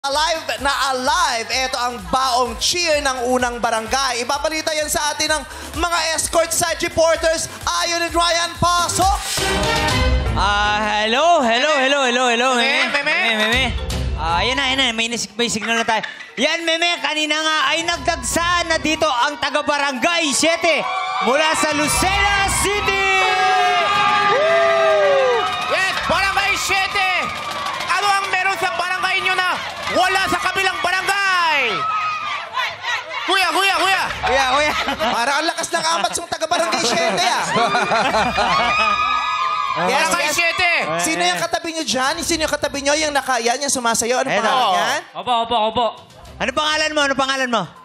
Alive na alive. Ito ang baong cheer ng unang barangay. Ibabalita yan sa atin ng mga escort side reporters. Ayon and Ryan, pasok! Hello. Meme. Yan na. May signal na tayo. Yan, Meme. Kanina nga ay nagdagsaan na dito ang taga-barangay 7 mula sa Lucena City! Yes, Barangay 7! Ano ang meron sa barangay nyo na wala sa kabilang barangay? Kuya! Kuya. Para ang lakas ng amats yung taga-barangay 7, ah. Barangay 7! Sino yung katabi nyo dyan? Sino yung katabi nyo? Yung nakayan, yung sumasayaw? Ano Eto. pangalan yan? Opo. Ano pangalan mo?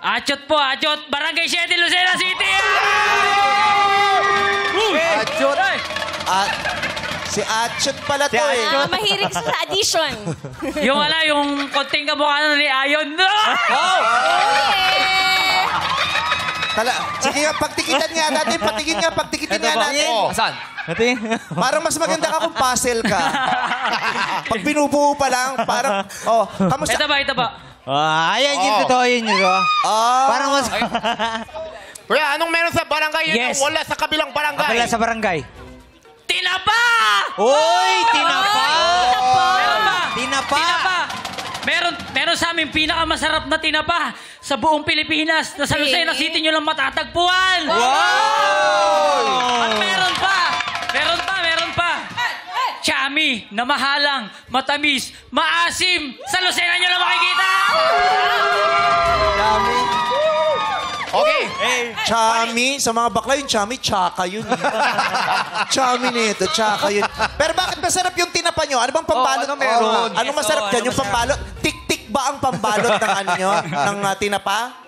Achot po, Achot. Barangay 7, Lucena City! Achot. Si Achot pala to eh. Mahilig sa addition. yung konting kamukha ni Ayon. No! Sige nga, pagtikitan nga natin. Pagtikitin nga natin. Saan? Parang mas maganda ka kung puzzle ka. Pag binubuo pa lang, parang, kamusta? Ito ba? Ayan yung totoo yun. Parang mas... Kuya, anong meron sa barangay yun Yes. na wala sa kabilang barangay? Wala sa barangay. Tinapa! Uy, tinapa! Meron sa amin pinakamasarap na tinapa sa buong Pilipinas na sa Lucena City nyo lang matatagpuan. At meron pa. Chami na mahalang, matamis, maasim. Sa Lucena nyo lang makikita. Okay. Chami, sa mga bakla yung chami, tsaka yun. Chami nito, tsaka yun. Pero bakit masarap yung tinapa nyo? Ano bang pambalot? ano meron? Anong masarap dyan? Yung pambalot? Tik-tik ba ang pambalot ng ano nyo? Ng tinapa?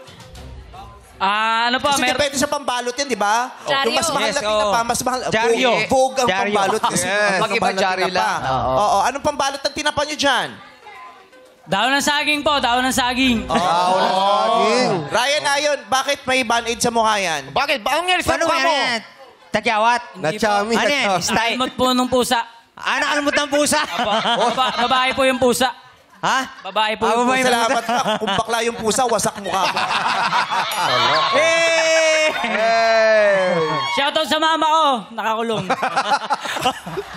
Ano pa, Kasi depende sa pambalot yan, di ba? Jaryo. Yung mas mahal na Yes, tinapa, mas mahal. Jaryo. Vogue ang Jaryo. pambalot. Kasi Yes. mas mahal na Jaryo tinapa. lang. Oo. Anong pambalot ng tinapa nyo dyan? daon ng saging po, daon ng saging. Ryan, Ayon, bakit may band-aid sa mukha yan? Bakit? Anong nangyari sa Paano mukha mo? yan? Tagyawat? Na-chami. Ano yan? Style? Almot po nung pusa. Nakalmot ng pusa? Babae po yung pusa. Ha? Babae po Ah, yung babae. pusa. Salamat ka. Kung bakla yung pusa, wasak mukha mo. Shoutout sa mama ko. Nakakulong.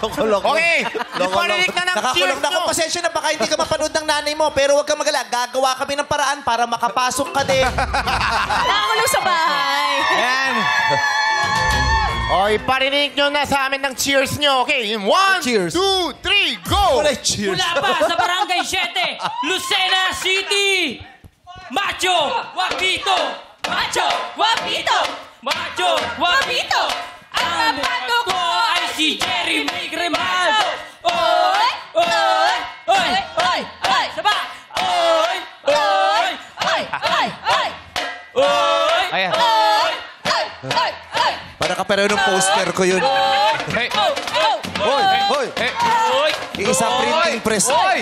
Okay. Iparinig na ng cheers Nakakulong na ako. nyo. Pasensya na, baka hindi ka mapanood ng nanay mo. Pero huwag kang magala. Gagawa kami ng paraan para makapasok ka din. Nakakulong sa bahay. Ayan. O, iparinig nyo na sa amin ng cheers nyo. Okay, in 1, 2, 3, go! Wala, cheers. Mula pa sa Barangay 7, Lucena City. Macho, Wapito. Macho, Wapito. Macho, Wapito. Ang bato ko ay si Jerry May Grimaldo. Oy! Saba! Oy! Ayan. Para ka pero nung poster ko yun. Hey. Hoy! Hey. Isa printing press. Hoy!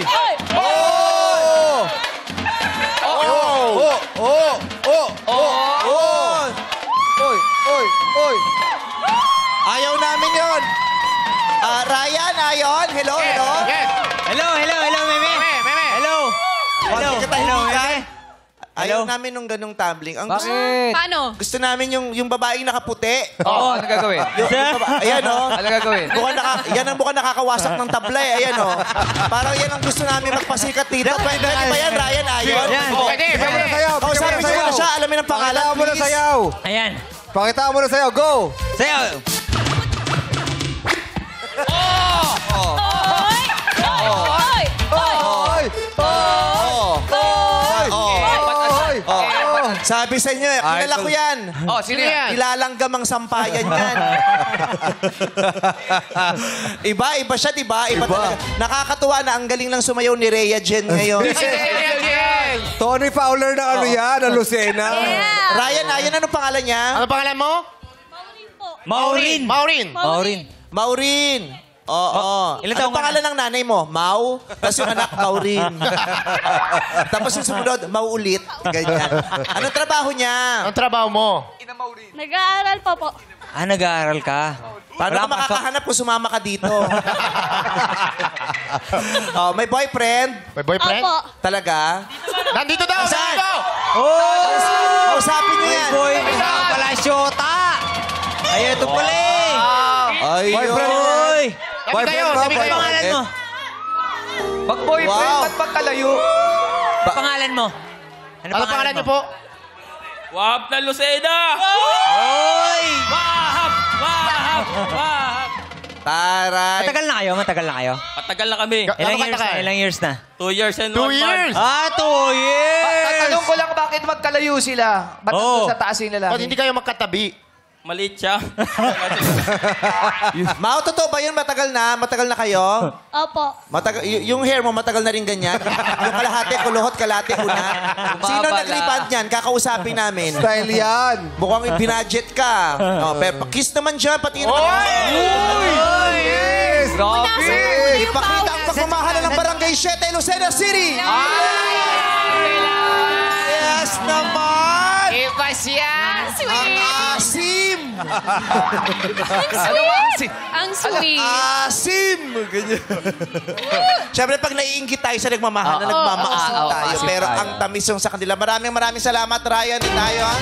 Ayaw namin yun. Ryan, Ayon. Hello. Yes. Hello, Meme. Meme. Hello, Bakit ka tahimikan? Meme. Ayaw namin nung ganung tumbling. Ang Paano? gusto namin yung babaeng nakaputi. Oo, ano gagawin? Ayan, oh. Ano gagawin? Yan ang mukhang nakakawasak ng tablay. Ayan, oh. Parang yan ang gusto namin magpasikat dito. Pwede ba yan, Ryan, Ayon? Yan. Pwede. Kausapin mo na siya. Alamin ang pangalan, please. Ayan. Pakita mo na sayaw. Go! Sayo. Sabi sa inyo, kilala ko yan. Oh, sino yan? Nilalanggam ang sampayan yan. Iba siya, diba? Iba talaga. Nakakatuwa na ang galing ng sumayaw ni Rhea Jen ngayon. Tony Fowler na ano yan, ang Lucena. Ryan, Ayon, anong pangalan niya? Ano pangalan mo? Maureen. Maureen. Maureen. Oo. Ilan Ano taong ka pangalan ng nanay mo? Mau? Tapos yung anak, Mau rin. Tapos yung sumunod, Mau ulit. Ganyan. Anong trabaho niya? Ang trabaho mo? Nag-aaral pa po. Ah, nag-aaral ka. Paano Wala ka pa- makakahanap kung sumama ka dito? Oh, may boyfriend? May boyfriend? Opo. Talaga? Nandito daw! Saan? Nandito! Oh! Kausapin niyo yan. Boy, kasama pala syota. Ay, ito pala eh. Ay, Boyfriend. Oy! Tabi kayo! Tabi Ano kayo! pangalan mo? Pag boyfriend, Wow. ba't magkalayo? Pangalan mo? Ano pangalan niyo po? Wahab na Lucena! Oy! Wahab! Wahab! Wahab! Taray. Matagal na kayo? Matagal na kayo? Matagal na kami. Ga- Ilang Ano years katagal? na? Ilang years na? 2 years and 2 1 years! month. Ah, 2 years! Tatanong ko lang bakit magkalayo sila. Ba't Oo. nandun sa taas yung lalaki? Ba't hindi kayo magkatabi? Maliit siya. Mau, totoo ba yun? Matagal na? Matagal na kayo? Opo. Matagal, yung hair mo matagal na rin ganyan? Yung kalahati, kuluhot, kalahati, una. Sino nag-rebound niyan? Kakausapin namin. Style yan. Mukhang binudget ka. Oh, pero kiss naman siya, pati naman. Yes! Grabe! Ipakita ang pagmamahal ng Barangay 7, Lucena City. Yes naman! Iba siya! Ang asim! Ang sweet. Asim! Ganyan. Siyempre, pag naiingit tayo sa nagmamahal, na nagmamaasim tayo. asim Pero tayo. ang tamis yung sa kanila. Maraming salamat, Ryan. Di tayo, ha?